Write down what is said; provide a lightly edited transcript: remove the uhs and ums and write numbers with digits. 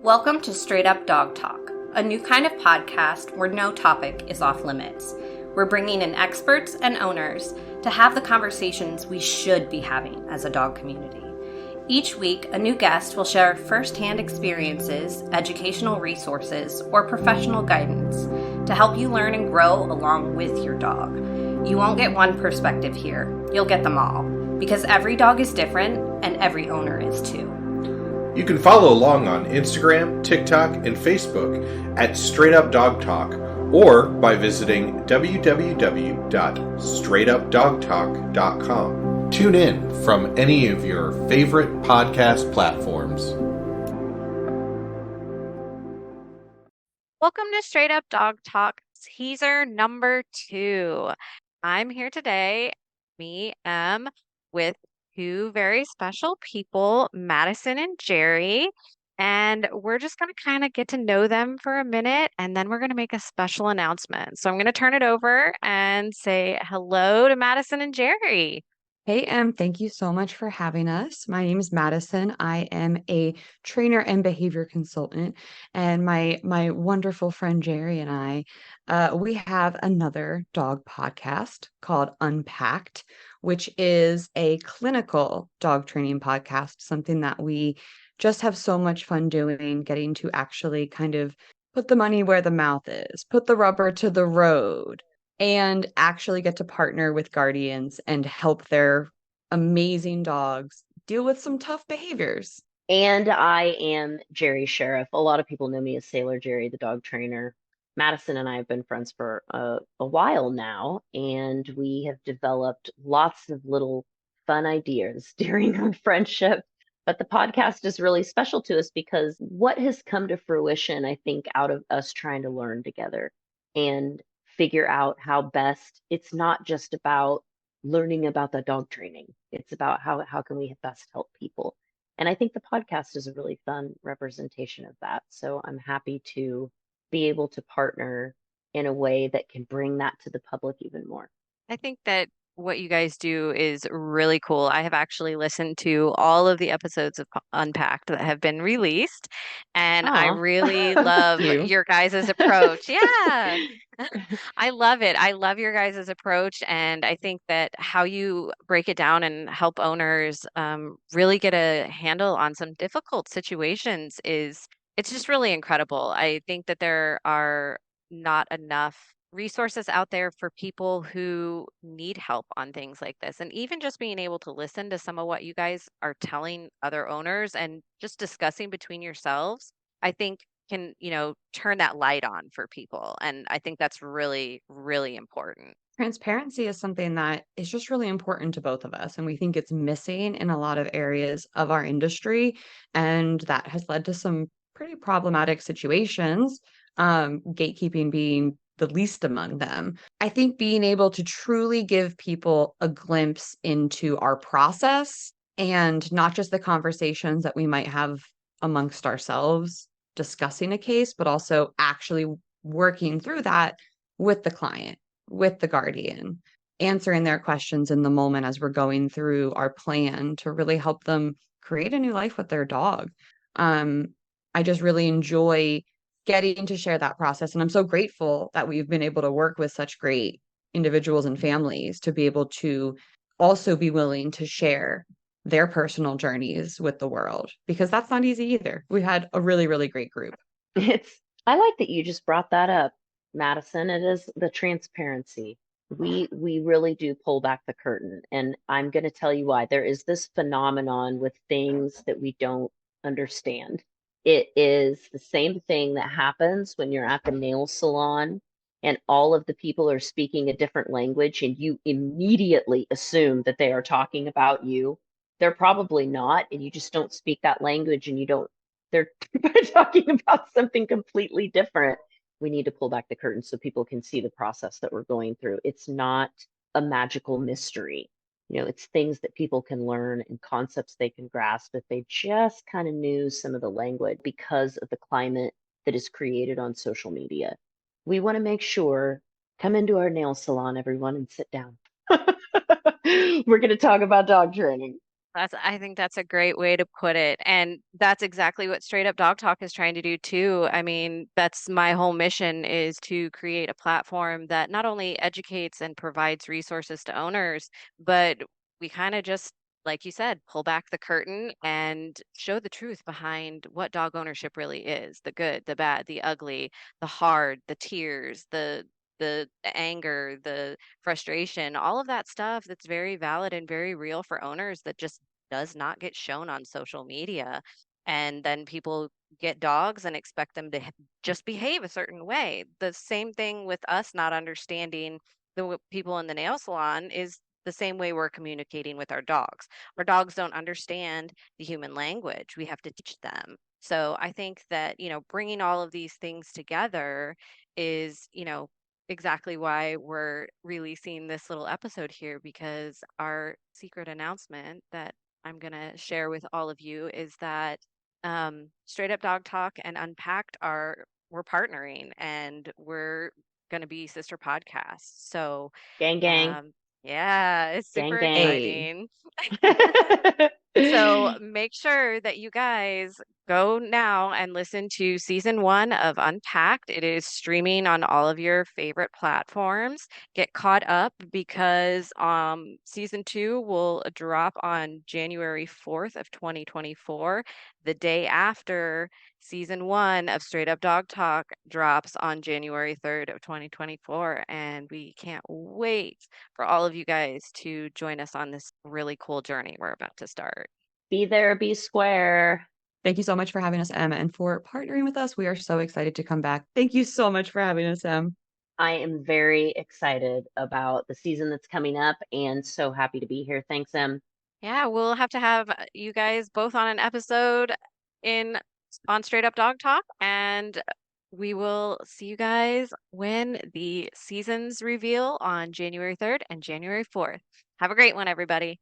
Welcome to Straight Up Dog Talk, a new kind of podcast where no topic is off limits. We're bringing in experts and owners to have the conversations we should be having as a dog community. Each week, a new guest will share firsthand experiences, educational resources, or professional guidance to help you learn and grow along with your dog. You won't get one perspective here, you'll get them all, because every dog is different and every owner is too. You can follow along on Instagram, TikTok, and Facebook at Straight Up Dog Talk, or by visiting www.straightupdogtalk.com. Tune in from any of your favorite podcast platforms. Welcome to Straight Up Dog Talk, teaser number 2. I'm here today, with two very special people, Madison and Jerry, and we're just going to kind of get to know them for a minute, and then we're going to make a special announcement. So I'm going to turn it over and say hello to Madison and Jerry. Hey, thank you so much for having us. My name is Madison. I am a trainer and behavior consultant, and my wonderful friend Jerry and I, we have another dog podcast called Unpacked, which is a clinical dog training podcast, something that we just have so much fun doing, getting to actually kind of put the money where the mouth is, put the rubber to the road, and actually get to partner with guardians and help their amazing dogs deal with some tough behaviors. And I am Jerry Sheriff. A lot of people know me as Sailor Jerry, the dog trainer. Madison and I have been friends for a while now, and we have developed lots of little fun ideas during our friendship. But the podcast is really special to us because what has come to fruition, I think, out of us trying to learn together and figure out how best, it's not just about learning about the dog training. It's about how can we best help people. And I think the podcast is a really fun representation of that. So I'm happy to be able to partner in a way that can bring that to the public even more. I think that what you guys do is really cool. I have actually listened to all of the episodes of Unpacked that have been released, and I really love your guys' approach. Yeah, I love it. I love your guys' approach, and I think that how you break it down and help owners really get a handle on some difficult situations it's just really incredible. I think that there are not enough resources out there for people who need help on things like this. And even just being able to listen to some of what you guys are telling other owners and just discussing between yourselves, I think can, turn that light on for people. And I think that's really, really important. Transparency is something that is just really important to both of us. And we think it's missing in a lot of areas of our industry. And that has led to some pretty problematic situations, gatekeeping being the least among them. I think being able to truly give people a glimpse into our process and not just the conversations that we might have amongst ourselves discussing a case, but also actually working through that with the client, with the guardian, answering their questions in the moment as we're going through our plan to really help them create a new life with their dog. I just really enjoy getting to share that process. And I'm so grateful that we've been able to work with such great individuals and families to be able to also be willing to share their personal journeys with the world, because that's not easy either. We had a really, really great group. I like that you just brought that up, Madison. It is the transparency. We really do pull back the curtain. And I'm going to tell you why. There is this phenomenon with things that we don't understand. It is the same thing that happens when you're at the nail salon and all of the people are speaking a different language and you immediately assume that they are talking about you. They're probably not, and you just don't speak that language and they're talking about something completely different. We need to pull back the curtain so people can see the process that we're going through. It's not a magical mystery. It's things that people can learn and concepts they can grasp if they just kind of knew some of the language because of the climate that is created on social media. We want to make sure, come into our nail salon, everyone, and sit down. We're going to talk about dog training. I think that's a great way to put it. And that's exactly what Straight Up Dog Talk is trying to do too. I mean, that's my whole mission is to create a platform that not only educates and provides resources to owners, but we kind of just, like you said, pull back the curtain and show the truth behind what dog ownership really is, the good, the bad, the ugly, the hard, the tears, the anger, the frustration, all of that stuff that's very valid and very real for owners that just does not get shown on social media. And then people get dogs and expect them to just behave a certain way. The same thing with us not understanding people in the nail salon is the same way we're communicating with our dogs. Our dogs don't understand the human language. We have to teach them. So I think that, bringing all of these things together is, exactly why we're releasing this little episode here, because our secret announcement that I'm going to share with all of you is that Straight Up Dog Talk and Unpacked we're partnering, and we're going to be sister podcasts. So, Gang, gang, yeah, it's gang, super gang. exciting. So make sure that you guys go now and listen to season 1 of Unpacked. It is streaming on all of your favorite platforms. Get caught up because season 2 will drop on January 4th of 2024, the day after season 1 of Straight Up Dog Talk drops on January 3rd of 2024. And we can't wait for all of you guys to join us on this really cool journey we're about to start. Be there, be square. Thank you so much for having us, Em, and for partnering with us. We are so excited to come back. Thank you so much for having us, Em. I am very excited about the season that's coming up and so happy to be here. Thanks, Em. Yeah, we'll have to have you guys both on an episode on Straight Up Dog Talk, and we will see you guys when the seasons reveal on January 3rd and January 4th. Have a great one, everybody.